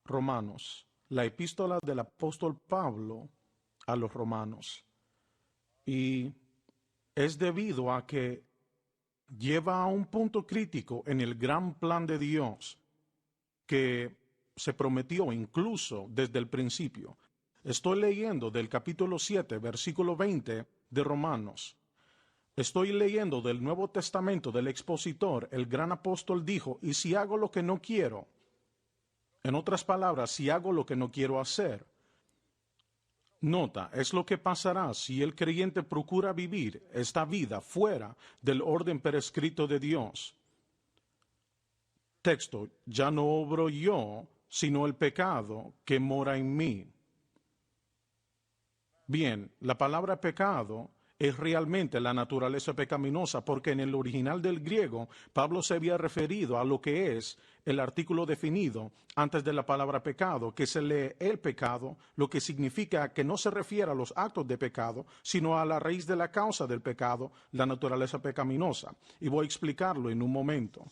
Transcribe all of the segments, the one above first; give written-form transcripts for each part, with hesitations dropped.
Romanos, la epístola del apóstol Pablo a los romanos. Y es debido a que lleva a un punto crítico en el gran plan de Dios que se prometió incluso desde el principio. Estoy leyendo del capítulo 7, versículo 20 de Romanos. Estoy leyendo del Nuevo Testamento del expositor. El gran apóstol dijo, y si hago lo que no quiero, en otras palabras, si hago lo que no quiero hacer. Nota, es lo que pasará si el creyente procura vivir esta vida fuera del orden prescrito de Dios. Texto, ya no obro yo, sino el pecado que mora en mí. Bien, la palabra pecado es realmente la naturaleza pecaminosa, porque en el original del griego, Pablo se había referido a lo que es el artículo definido antes de la palabra pecado, que se lee el pecado, lo que significa que no se refiere a los actos de pecado, sino a la raíz de la causa del pecado, la naturaleza pecaminosa. Y voy a explicarlo en un momento.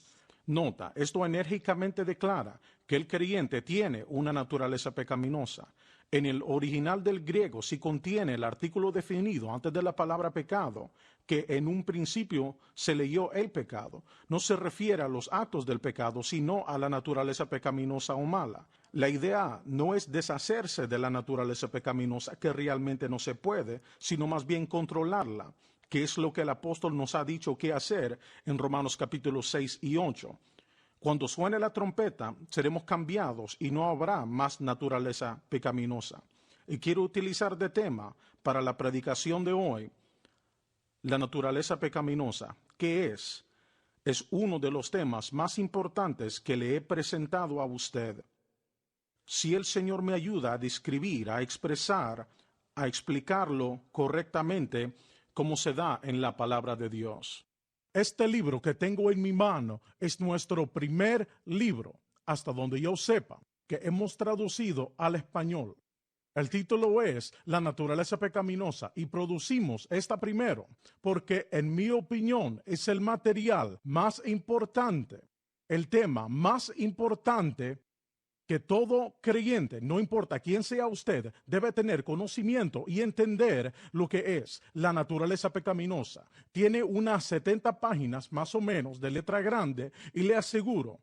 Nota, esto enérgicamente declara que el creyente tiene una naturaleza pecaminosa. En el original del griego sí contiene el artículo definido antes de la palabra pecado, que en un principio se leyó el pecado. No se refiere a los actos del pecado, sino a la naturaleza pecaminosa o mala. La idea no es deshacerse de la naturaleza pecaminosa, que realmente no se puede, sino más bien controlarla, que es lo que el apóstol nos ha dicho que hacer en Romanos capítulos 6 y 8. Cuando suene la trompeta, seremos cambiados y no habrá más naturaleza pecaminosa. Y quiero utilizar de tema para la predicación de hoy la naturaleza pecaminosa. ¿Qué es? Es uno de los temas más importantes que le he presentado a usted. Si el Señor me ayuda a describir, a expresar, a explicarlo correctamente, como se da en la palabra de Dios. Este libro que tengo en mi mano es nuestro primer libro, hasta donde yo sepa, que hemos traducido al español. El título es La naturaleza pecaminosa y producimos esta primero porque, en mi opinión, es el material más importante, el tema más importante que todo creyente, no importa quién sea usted, debe tener conocimiento y entender lo que es la naturaleza pecaminosa. Tiene unas 70 páginas más o menos de letra grande y le aseguro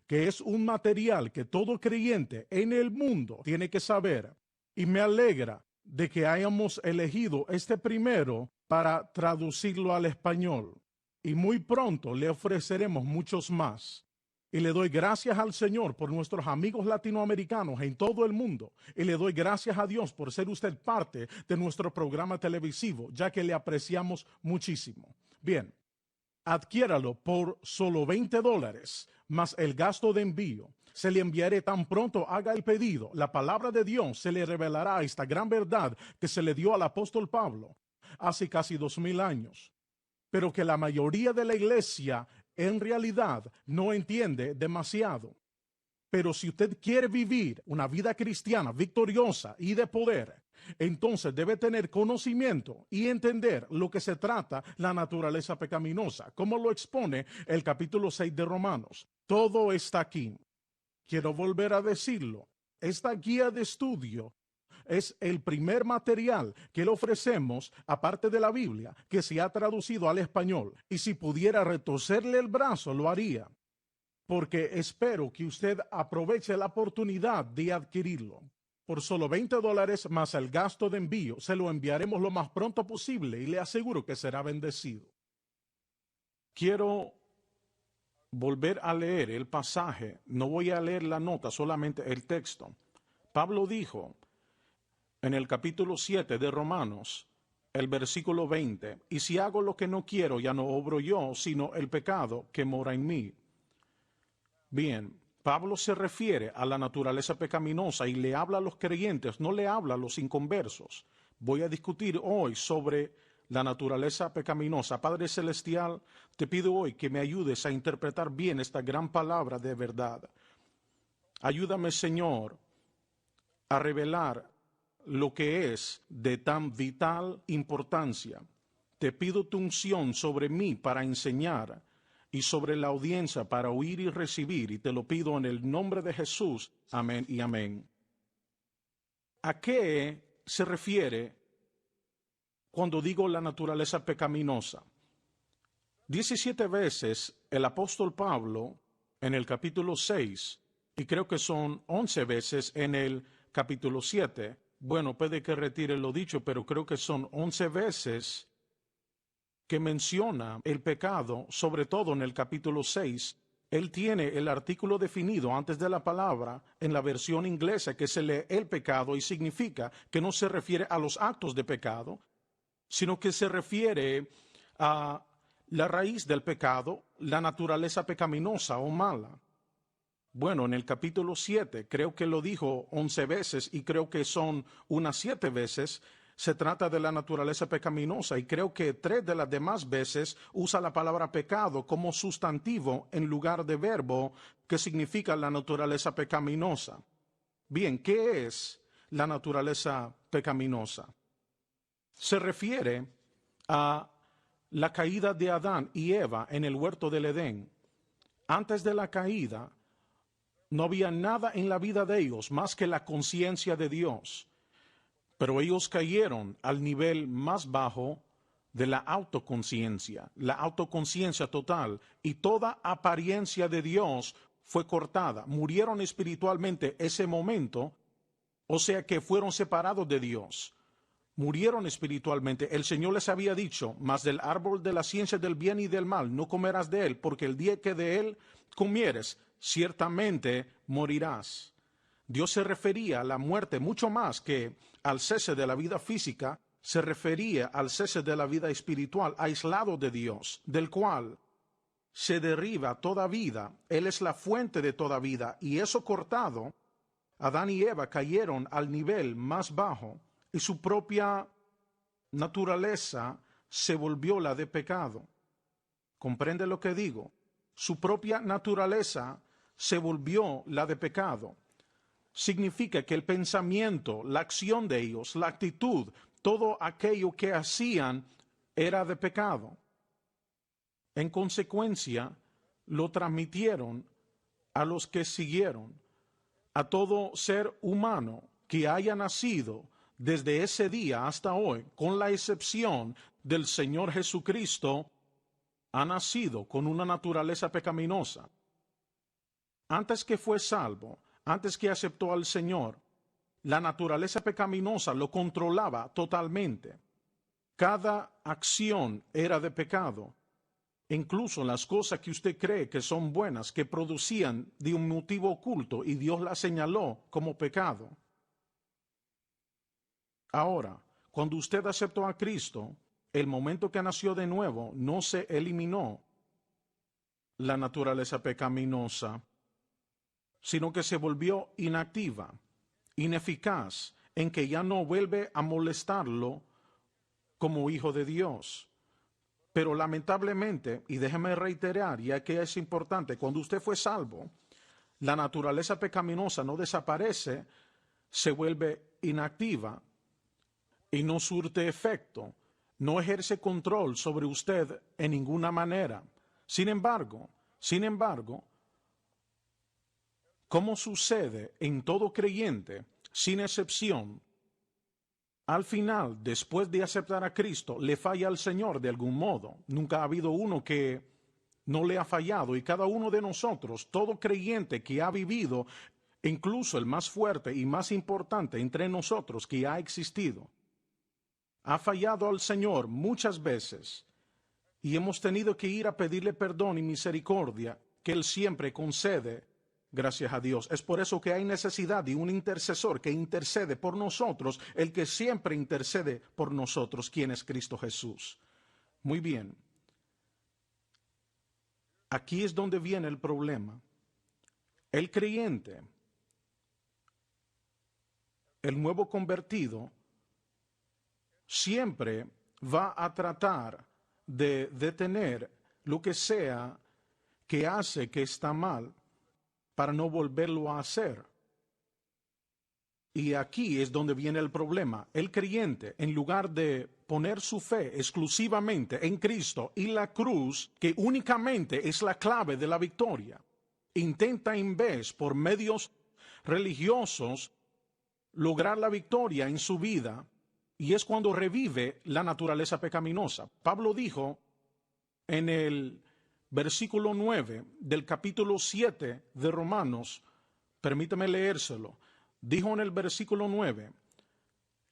que es un material que todo creyente en el mundo tiene que saber. Y me alegra de que hayamos elegido este primero para traducirlo al español. Y muy pronto le ofreceremos muchos más. Y le doy gracias al Señor por nuestros amigos latinoamericanos en todo el mundo. Y le doy gracias a Dios por ser usted parte de nuestro programa televisivo, ya que le apreciamos muchísimo. Bien, adquiéralo por solo $20 más el gasto de envío. Se le enviaré tan pronto haga el pedido. La palabra de Dios se le revelará esta gran verdad que se le dio al apóstol Pablo hace casi 2000 años. Pero que la mayoría de la iglesia en realidad no entiende demasiado. Pero si usted quiere vivir una vida cristiana victoriosa y de poder, entonces debe tener conocimiento y entender lo que se trata la naturaleza pecaminosa, como lo expone el capítulo 6 de Romanos. Todo está aquí. Quiero volver a decirlo. Esta guía de estudio es el primer material que le ofrecemos, aparte de la Biblia, que se ha traducido al español. Y si pudiera retorcerle el brazo, lo haría. Porque espero que usted aproveche la oportunidad de adquirirlo. Por solo $20 más el gasto de envío, se lo enviaremos lo más pronto posible y le aseguro que será bendecido. Quiero volver a leer el pasaje. No voy a leer la nota, solamente el texto. Pablo dijo en el capítulo 7 de Romanos, el versículo 20, y si hago lo que no quiero, ya no obro yo, sino el pecado que mora en mí. Bien, Pablo se refiere a la naturaleza pecaminosa y le habla a los creyentes, no le habla a los inconversos. Voy a discutir hoy sobre la naturaleza pecaminosa. Padre Celestial, te pido hoy que me ayudes a interpretar bien esta gran palabra de verdad. Ayúdame, Señor, a revelar lo que es de tan vital importancia. Te pido tu unción sobre mí para enseñar y sobre la audiencia para oír y recibir, y te lo pido en el nombre de Jesús. Amén y amén. ¿A qué se refiere cuando digo la naturaleza pecaminosa? 17 veces el apóstol Pablo en el capítulo 6, y creo que son 11 veces en el capítulo 7. Bueno, puede que retire lo dicho, pero creo que son 11 veces que menciona el pecado, sobre todo en el capítulo 6. Él tiene el artículo definido antes de la palabra en la versión inglesa que se lee el pecado y significa que no se refiere a los actos de pecado, sino que se refiere a la raíz del pecado, la naturaleza pecaminosa o mala. Bueno, en el capítulo 7, creo que lo dijo 11 veces y creo que son unas 7 veces, se trata de la naturaleza pecaminosa y creo que 3 de las demás veces usa la palabra pecado como sustantivo en lugar de verbo que significa la naturaleza pecaminosa. Bien, ¿qué es la naturaleza pecaminosa? Se refiere a la caída de Adán y Eva en el huerto del Edén. Antes de la caída, no había nada en la vida de ellos más que la conciencia de Dios. Pero ellos cayeron al nivel más bajo de la autoconciencia total, y toda apariencia de Dios fue cortada. Murieron espiritualmente ese momento, o sea que fueron separados de Dios. Murieron espiritualmente. El Señor les había dicho, mas del árbol de la ciencia del bien y del mal no comerás de él, porque el día que de él comieres, ciertamente morirás. Dios se refería a la muerte mucho más que al cese de la vida física, se refería al cese de la vida espiritual, aislado de Dios, del cual se deriva toda vida. Él es la fuente de toda vida, y eso cortado, Adán y Eva cayeron al nivel más bajo, y su propia naturaleza se volvió la de pecado. ¿Comprende lo que digo? Su propia naturaleza se volvió la de pecado. Significa que el pensamiento, la acción de ellos, la actitud, todo aquello que hacían era de pecado. En consecuencia, lo transmitieron a los que siguieron. A todo ser humano que haya nacido desde ese día hasta hoy, con la excepción del Señor Jesucristo, ha nacido con una naturaleza pecaminosa. Antes que fue salvo, antes que aceptó al Señor, la naturaleza pecaminosa lo controlaba totalmente. Cada acción era de pecado. Incluso las cosas que usted cree que son buenas, que producían de un motivo oculto, y Dios las señaló como pecado. Ahora, cuando usted aceptó a Cristo, el momento que nació de nuevo, no se eliminó la naturaleza pecaminosa, sino que se volvió inactiva, ineficaz, en que ya no vuelve a molestarlo como hijo de Dios. Pero lamentablemente, y déjeme reiterar, ya que es importante, cuando usted fue salvo, la naturaleza pecaminosa no desaparece, se vuelve inactiva y no surte efecto, no ejerce control sobre usted en ninguna manera. Sin embargo, como sucede en todo creyente, sin excepción, al final, después de aceptar a Cristo, le falla al Señor de algún modo. Nunca ha habido uno que no le ha fallado, y cada uno de nosotros, todo creyente que ha vivido, incluso el más fuerte y más importante entre nosotros que ha existido, ha fallado al Señor muchas veces, y hemos tenido que ir a pedirle perdón y misericordia que Él siempre concede. Gracias a Dios. Es por eso que hay necesidad de un intercesor que intercede por nosotros, el que siempre intercede por nosotros, quien es Cristo Jesús. Muy bien. Aquí es donde viene el problema. El creyente, el nuevo convertido, siempre va a tratar de detener lo que sea que hace que está mal, para no volverlo a hacer. Y aquí es donde viene el problema. El creyente, en lugar de poner su fe exclusivamente en Cristo y la cruz, que únicamente es la clave de la victoria, intenta en vez, por medios religiosos, lograr la victoria en su vida, y es cuando revive la naturaleza pecaminosa. Pablo dijo en el versículo 9 del capítulo 7 de Romanos, permítame leérselo, dijo en el versículo 9,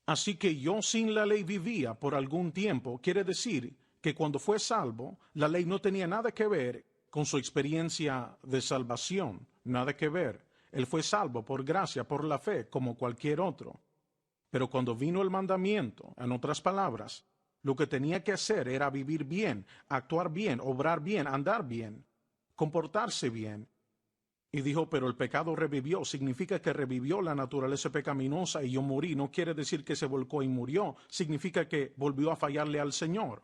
así que yo sin la ley vivía por algún tiempo, quiere decir que cuando fue salvo, la ley no tenía nada que ver con su experiencia de salvación, nada que ver. Él fue salvo por gracia, por la fe, como cualquier otro. Pero cuando vino el mandamiento, en otras palabras, lo que tenía que hacer era vivir bien, actuar bien, obrar bien, andar bien, comportarse bien. Y dijo, pero el pecado revivió, significa que revivió la naturaleza pecaminosa y yo morí. No quiere decir que se volcó y murió, significa que volvió a fallarle al Señor,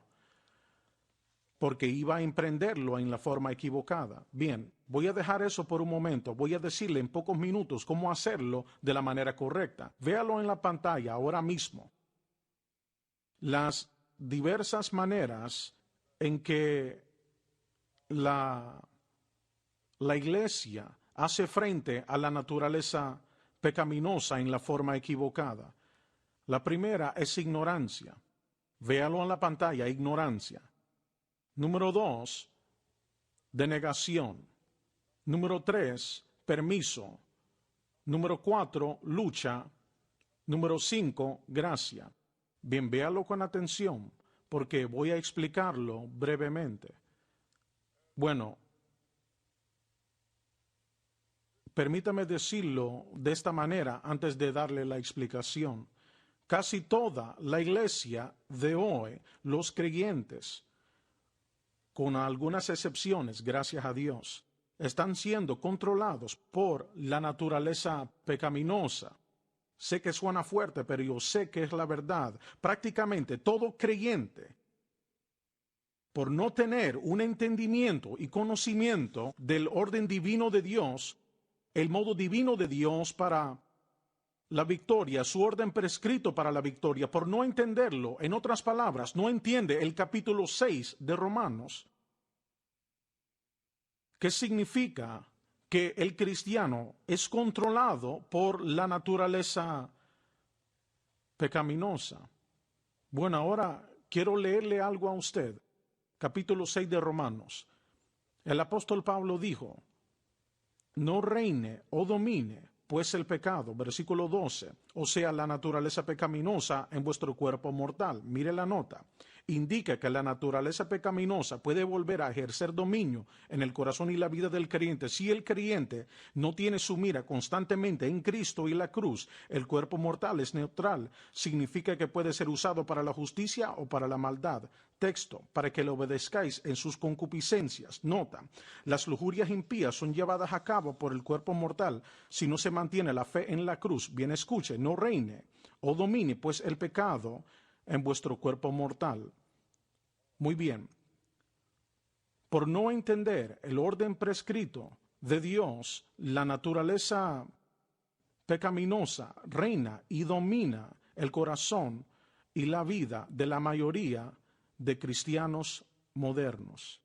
porque iba a emprenderlo en la forma equivocada. Bien, voy a dejar eso por un momento, voy a decirle en pocos minutos cómo hacerlo de la manera correcta. Véalo en la pantalla ahora mismo. Las diversas maneras en que la iglesia hace frente a la naturaleza pecaminosa en la forma equivocada. La primera es ignorancia. Véalo en la pantalla, ignorancia. Número 2, denegación. Número 3, permiso. Número 4, lucha. Número 5, gracia. Bien, véalo con atención, porque voy a explicarlo brevemente. Bueno, permítame decirlo de esta manera antes de darle la explicación. Casi toda la iglesia de hoy, los creyentes, con algunas excepciones, gracias a Dios, están siendo controlados por la naturaleza pecaminosa. Sé que suena fuerte, pero yo sé que es la verdad. Prácticamente todo creyente, por no tener un entendimiento y conocimiento del orden divino de Dios, el modo divino de Dios para la victoria, su orden prescrito para la victoria, por no entenderlo, en otras palabras, no entiende el capítulo 6 de Romanos. ¿Qué significa? Que el cristiano es controlado por la naturaleza pecaminosa. Bueno, ahora quiero leerle algo a usted. Capítulo 6 de Romanos. El apóstol Pablo dijo, no reine o domine pues el pecado, versículo 12, o sea, la naturaleza pecaminosa en vuestro cuerpo mortal. Mire la nota. Indica que la naturaleza pecaminosa puede volver a ejercer dominio en el corazón y la vida del creyente si el creyente no tiene su mira constantemente en Cristo y la cruz. El cuerpo mortal es neutral, significa que puede ser usado para la justicia o para la maldad. Texto, para que le obedezcáis en sus concupiscencias. Nota, las lujurias impías son llevadas a cabo por el cuerpo mortal si no se mantiene la fe en la cruz. Bien escuche, no reine o domine pues el pecado en vuestro cuerpo mortal. Muy bien. Por no entender el orden prescrito de Dios, la naturaleza pecaminosa reina y domina el corazón y la vida de la mayoría de cristianos modernos.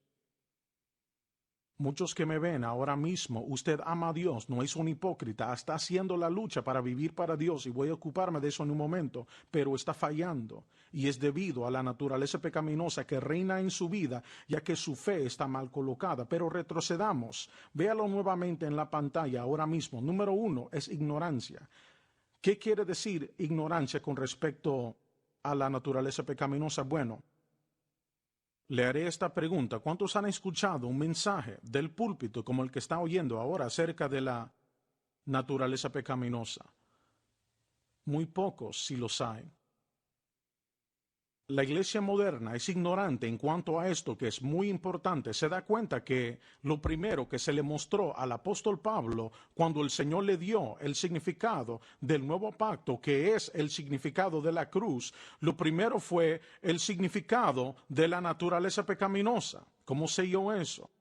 Muchos que me ven ahora mismo, usted ama a Dios, no es un hipócrita, está haciendo la lucha para vivir para Dios y voy a ocuparme de eso en un momento, pero está fallando y es debido a la naturaleza pecaminosa que reina en su vida, ya que su fe está mal colocada. Pero retrocedamos, véalo nuevamente en la pantalla ahora mismo. Número 1 es ignorancia. ¿Qué quiere decir ignorancia con respecto a la naturaleza pecaminosa? Bueno, le haré esta pregunta. ¿Cuántos han escuchado un mensaje del púlpito como el que está oyendo ahora acerca de la naturaleza pecaminosa? Muy pocos, si los hay. La iglesia moderna es ignorante en cuanto a esto, que es muy importante. Se da cuenta que lo primero que se le mostró al apóstol Pablo cuando el Señor le dio el significado del nuevo pacto, que es el significado de la cruz, lo primero fue el significado de la naturaleza pecaminosa. ¿Cómo sé yo eso?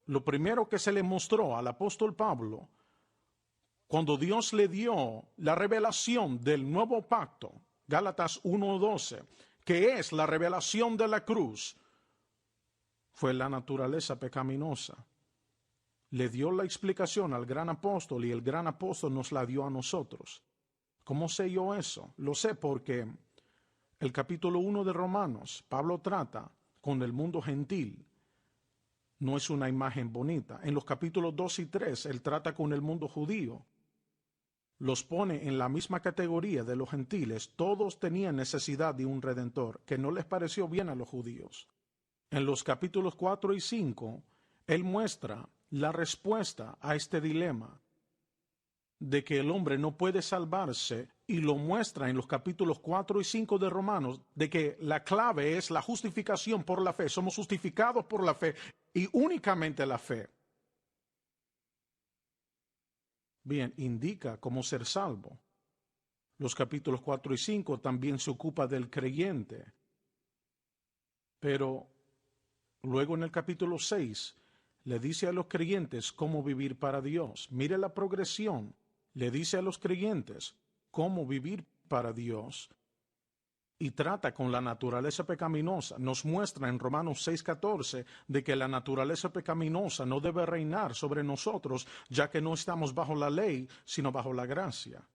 Lo primero que se le mostró al apóstol Pablo cuando Dios le dio la revelación del nuevo pacto, Gálatas 1:12, que es la revelación de la cruz, fue la naturaleza pecaminosa. Le dio la explicación al gran apóstol y el gran apóstol nos la dio a nosotros. ¿Cómo sé yo eso? Lo sé porque el capítulo 1 de Romanos, Pablo trata con el mundo gentil. No es una imagen bonita. En los capítulos 2 y 3, él trata con el mundo judío. Los pone en la misma categoría de los gentiles. Todos tenían necesidad de un redentor, que no les pareció bien a los judíos. En los capítulos 4 y 5, él muestra la respuesta a este dilema de que el hombre no puede salvarse, y lo muestra en los capítulos 4 y 5 de Romanos, de que la clave es la justificación por la fe. Somos justificados por la fe y únicamente la fe. Bien, indica cómo ser salvo. Los capítulos 4 y 5 también se ocupa del creyente. Pero luego en el capítulo 6 le dice a los creyentes cómo vivir para Dios. Mire la progresión. Le dice a los creyentes cómo vivir para Dios y trata con la naturaleza pecaminosa. Nos muestra en Romanos 6:14 de que la naturaleza pecaminosa no debe reinar sobre nosotros, ya que no estamos bajo la ley, sino bajo la gracia.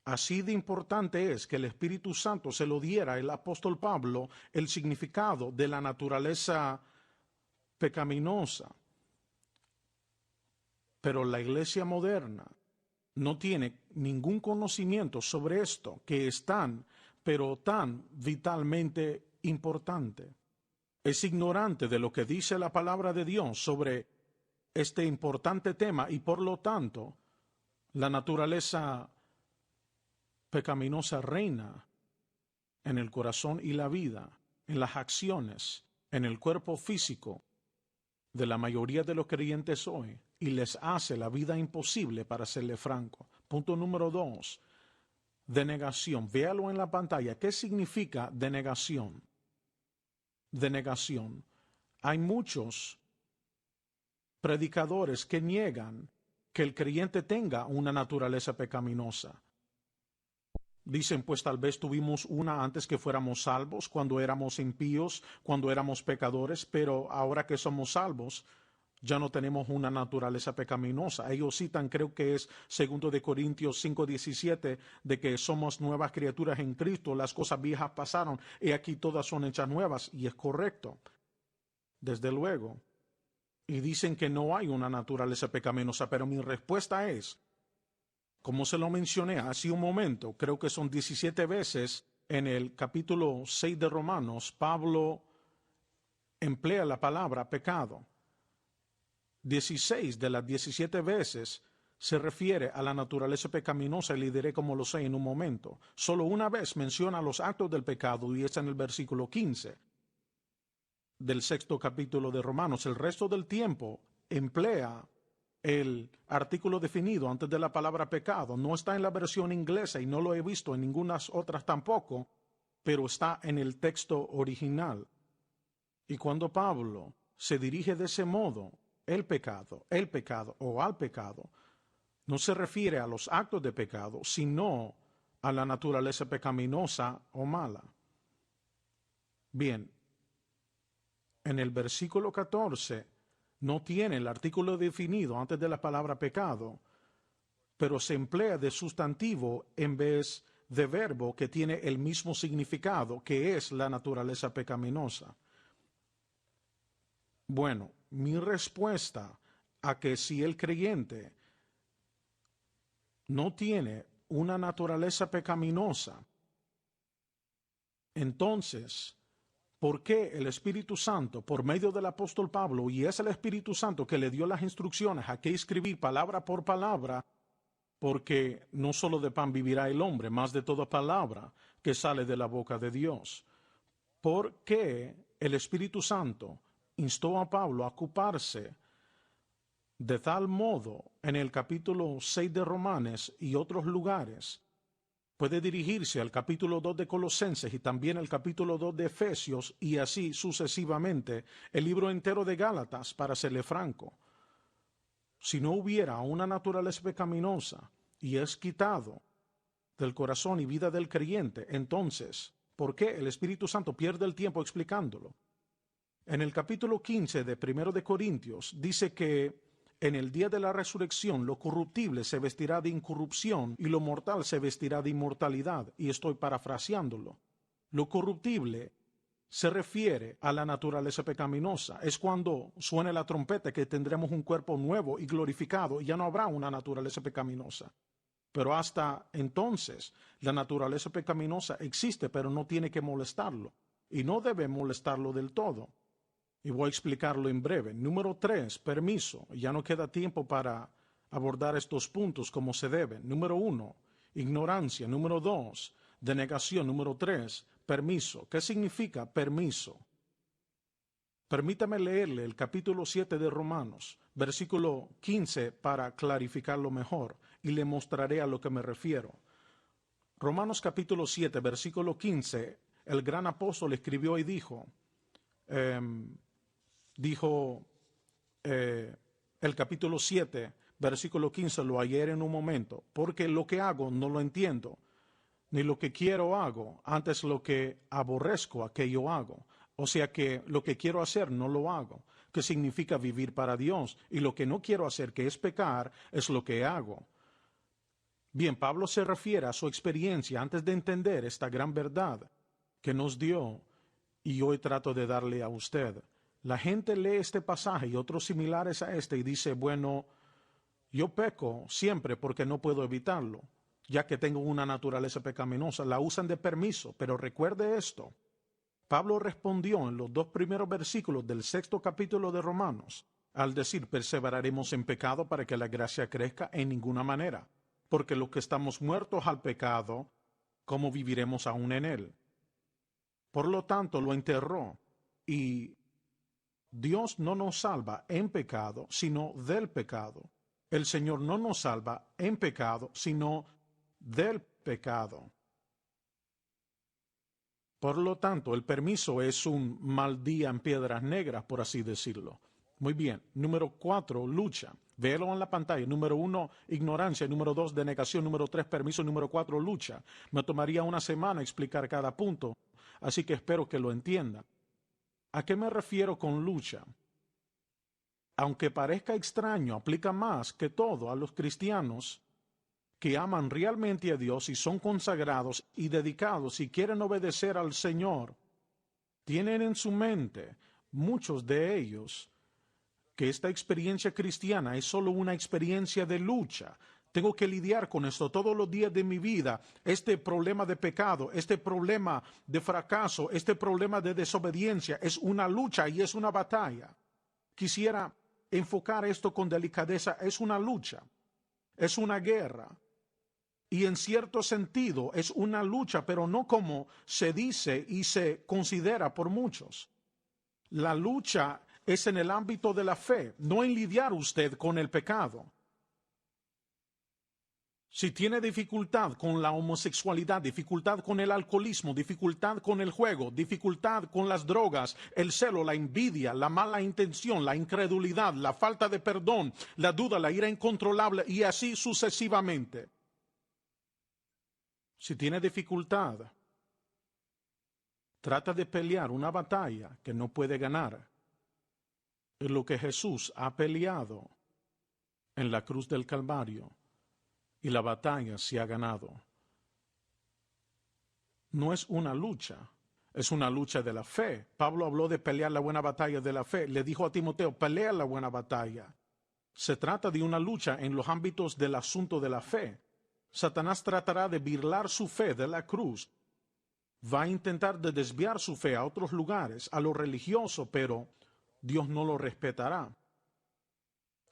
Así de importante es que el Espíritu Santo se lo diera el apóstol Pablo el significado de la naturaleza pecaminosa. Pero la iglesia moderna no tiene ningún conocimiento sobre esto, que es tan, pero tan vitalmente importante. Es ignorante de lo que dice la palabra de Dios sobre este importante tema y por lo tanto la naturaleza pecaminosa reina en el corazón y la vida, en las acciones, en el cuerpo físico de la mayoría de los creyentes hoy, y les hace la vida imposible, para serle franco. Punto número 2, denegación. Véalo en la pantalla. ¿Qué significa denegación? Denegación. Hay muchos predicadores que niegan que el creyente tenga una naturaleza pecaminosa. Dicen, pues tal vez tuvimos una antes que fuéramos salvos, cuando éramos impíos, cuando éramos pecadores, pero ahora que somos salvos, ya no tenemos una naturaleza pecaminosa. Ellos citan, creo que es 2 de Corintios 5:17, de que somos nuevas criaturas en Cristo, las cosas viejas pasaron, y aquí todas son hechas nuevas, y es correcto, desde luego. Y dicen que no hay una naturaleza pecaminosa, pero mi respuesta es, como se lo mencioné hace un momento, creo que son 17 veces en el capítulo 6 de Romanos, Pablo emplea la palabra pecado. 16 de las 17 veces se refiere a la naturaleza pecaminosa, y le diré cómo lo sé en un momento. Solo una vez menciona los actos del pecado, y es en el versículo 15 del 6º capítulo de Romanos. El resto del tiempo emplea el artículo definido antes de la palabra pecado. No está en la versión inglesa y no lo he visto en ninguna otras tampoco, pero está en el texto original. Y cuando Pablo se dirige de ese modo, el pecado o al pecado, no se refiere a los actos de pecado, sino a la naturaleza pecaminosa o mala. Bien, en el versículo 14 no tiene el artículo definido antes de la palabra pecado, pero se emplea de sustantivo en vez de verbo, que tiene el mismo significado, que es la naturaleza pecaminosa. Bueno, mi respuesta a que si el creyente no tiene una naturaleza pecaminosa, entonces, ¿por qué el Espíritu Santo, por medio del apóstol Pablo, y es el Espíritu Santo que le dio las instrucciones a qué escribir palabra por palabra? Porque no solo de pan vivirá el hombre, más de toda palabra que sale de la boca de Dios. ¿Por qué el Espíritu Santo instó a Pablo a ocuparse de tal modo en el capítulo 6 de Romanos y otros lugares? Puede dirigirse al capítulo 2 de Colosenses y también al capítulo 2 de Efesios, y así sucesivamente el libro entero de Gálatas, para serle franco. Si no hubiera una naturaleza pecaminosa y es quitado del corazón y vida del creyente, entonces, ¿por qué el Espíritu Santo pierde el tiempo explicándolo? En el capítulo 15 de 1 de Corintios dice que en el día de la resurrección lo corruptible se vestirá de incorrupción y lo mortal se vestirá de inmortalidad, y estoy parafraseándolo. Lo corruptible se refiere a la naturaleza pecaminosa. Es cuando suene la trompeta que tendremos un cuerpo nuevo y glorificado y ya no habrá una naturaleza pecaminosa. Pero hasta entonces la naturaleza pecaminosa existe, pero no tiene que molestarlo y no debe molestarlo del todo. Y voy a explicarlo en breve. Número 3, permiso. Ya no queda tiempo para abordar estos puntos como se debe. Número 1, ignorancia. Número 2, denegación. Número 3, permiso. ¿Qué significa permiso? Permítame leerle el capítulo 7 de Romanos, versículo 15, para clarificarlo mejor, y le mostraré a lo que me refiero. Romanos capítulo 7, versículo 15, el gran apóstol escribió y dijo, el capítulo 7, versículo 15, lo ayer en un momento, porque lo que hago no lo entiendo, ni lo que quiero hago, antes lo que aborrezco aquello hago. O sea que lo que quiero hacer no lo hago, que significa vivir para Dios, y lo que no quiero hacer, que es pecar, es lo que hago. Bien, Pablo se refiere a su experiencia antes de entender esta gran verdad que nos dio, y hoy trato de darle a usted. La gente lee este pasaje y otros similares a este y dice, bueno, yo peco siempre porque no puedo evitarlo, ya que tengo una naturaleza pecaminosa. La usan de permiso, pero recuerde esto. Pablo respondió en los 2 primeros versículos del 6º capítulo de Romanos, al decir, perseveraremos en pecado para que la gracia crezca, en ninguna manera, porque los que estamos muertos al pecado, ¿cómo viviremos aún en él? Por lo tanto, lo enterró, y Dios no nos salva en pecado, sino del pecado. El Señor no nos salva en pecado, sino del pecado. Por lo tanto, el permiso es un mal día en piedras negras, por así decirlo. Muy bien. Número 4, lucha. Véelo en la pantalla. Número 1, ignorancia. Número 2, denegación. Número 3, permiso. Número 4, lucha. Me tomaría una semana explicar cada punto, así que espero que lo entiendan. ¿A qué me refiero con lucha? Aunque parezca extraño, aplica más que todo a los cristianos que aman realmente a Dios y son consagrados y dedicados y quieren obedecer al Señor. Tienen en su mente, muchos de ellos, que esta experiencia cristiana es solo una experiencia de lucha. Tengo que lidiar con esto todos los días de mi vida, este problema de pecado, este problema de fracaso, este problema de desobediencia, es una lucha y es una batalla. Quisiera enfocar esto con delicadeza, es una lucha, es una guerra. Y en cierto sentido es una lucha, pero no como se dice y se considera por muchos. La lucha es en el ámbito de la fe, no en lidiar usted con el pecado. Si tiene dificultad con la homosexualidad, dificultad con el alcoholismo, dificultad con el juego, dificultad con las drogas, el celo, la envidia, la mala intención, la incredulidad, la falta de perdón, la duda, la ira incontrolable y así sucesivamente. Si tiene dificultad, trata de pelear una batalla que no puede ganar. Es lo que Jesús ha peleado en la cruz del Calvario. Y la batalla se ha ganado. No es una lucha, es una lucha de la fe. Pablo habló de pelear la buena batalla de la fe. Le dijo a Timoteo, pelea la buena batalla. Se trata de una lucha en los ámbitos del asunto de la fe. Satanás tratará de burlar su fe de la cruz. Va a intentar de desviar su fe a otros lugares, a lo religioso, pero Dios no lo respetará.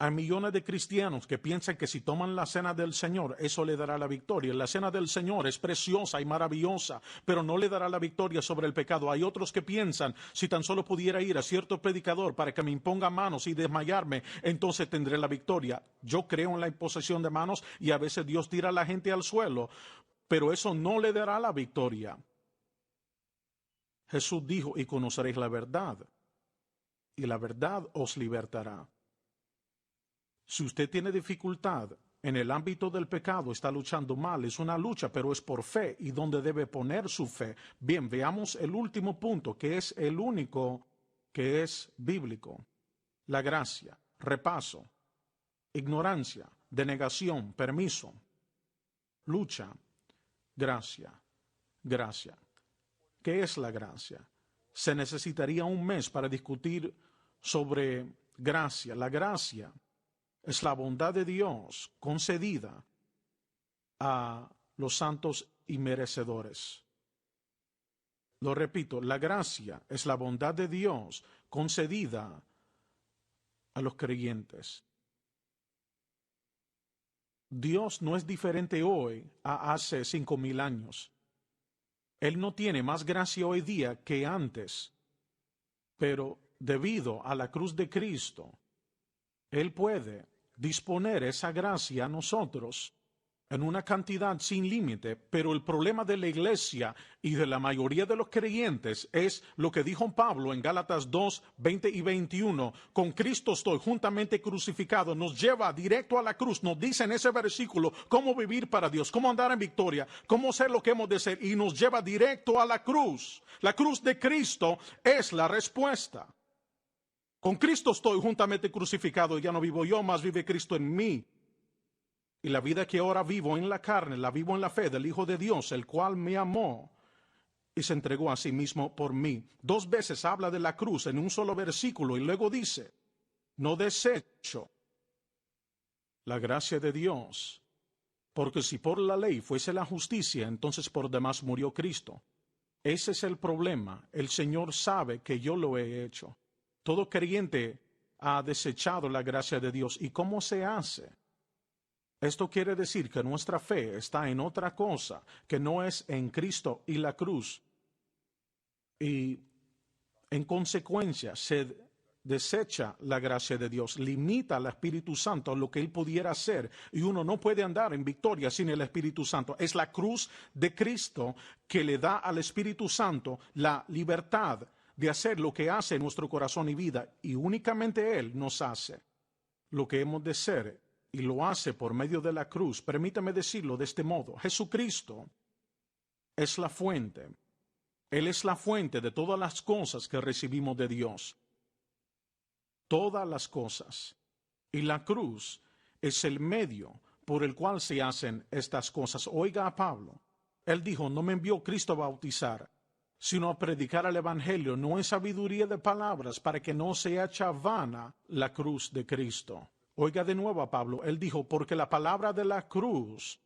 Hay millones de cristianos que piensan que si toman la cena del Señor, eso le dará la victoria. La cena del Señor es preciosa y maravillosa, pero no le dará la victoria sobre el pecado. Hay otros que piensan, si tan solo pudiera ir a cierto predicador para que me imponga manos y desmayarme, entonces tendré la victoria. Yo creo en la imposición de manos y a veces Dios tira a la gente al suelo, pero eso no le dará la victoria. Jesús dijo, y conoceréis la verdad, y la verdad os libertará. Si usted tiene dificultad en el ámbito del pecado, está luchando mal, es una lucha, pero es por fe y donde debe poner su fe. Bien, veamos el último punto, que es el único que es bíblico. La gracia, repaso, ignorancia, denegación, permiso, lucha, gracia, gracia. ¿Qué es la gracia? Se necesitaría un mes para discutir sobre gracia. La gracia es la bondad de Dios concedida a los santos y merecedores. Lo repito, la gracia es la bondad de Dios concedida a los creyentes. Dios no es diferente hoy a hace 5,000 años. Él no tiene más gracia hoy día que antes, pero debido a la cruz de Cristo, Él puede disponer esa gracia a nosotros en una cantidad sin límite, pero el problema de la iglesia y de la mayoría de los creyentes es lo que dijo Pablo en Gálatas 2, 20 y 21. Con Cristo estoy juntamente crucificado. Nos lleva directo a la cruz. Nos dice en ese versículo cómo vivir para Dios, cómo andar en victoria, cómo ser lo que hemos de ser. Y nos lleva directo a la cruz. La cruz de Cristo es la respuesta. Con Cristo estoy juntamente crucificado. Ya no vivo yo, más vive Cristo en mí. Y la vida que ahora vivo en la carne, la vivo en la fe del Hijo de Dios, el cual me amó y se entregó a sí mismo por mí. 2 veces habla de la cruz en un solo versículo y luego dice, no desecho la gracia de Dios, porque si por la ley fuese la justicia, entonces por demás murió Cristo. Ese es el problema. El Señor sabe que yo lo he hecho. Todo creyente ha desechado la gracia de Dios. ¿Y cómo se hace? Esto quiere decir que nuestra fe está en otra cosa, que no es en Cristo y la cruz. Y en consecuencia se desecha la gracia de Dios, limita al Espíritu Santo a lo que Él pudiera hacer. Y uno no puede andar en victoria sin el Espíritu Santo. Es la cruz de Cristo que le da al Espíritu Santo la libertad de hacer lo que hace en nuestro corazón y vida. Y únicamente Él nos hace lo que hemos de ser. Y lo hace por medio de la cruz. Permítame decirlo de este modo. Jesucristo es la fuente. Él es la fuente de todas las cosas que recibimos de Dios. Todas las cosas. Y la cruz es el medio por el cual se hacen estas cosas. Oiga a Pablo. Él dijo, no me envió Cristo a bautizar, sino a predicar el Evangelio, no en sabiduría de palabras, para que no se echa vana la cruz de Cristo. Oiga de nuevo a Pablo, él dijo, porque la palabra de la cruz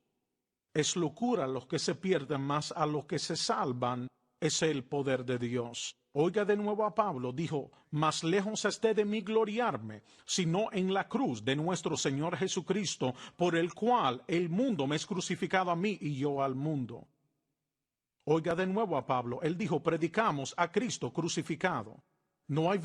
es locura a los que se pierden, más a los que se salvan es el poder de Dios. Oiga de nuevo a Pablo, dijo, más lejos esté de mí gloriarme, sino en la cruz de nuestro Señor Jesucristo, por el cual el mundo me es crucificado a mí y yo al mundo. Oiga de nuevo a Pablo, él dijo, predicamos a Cristo crucificado. No hay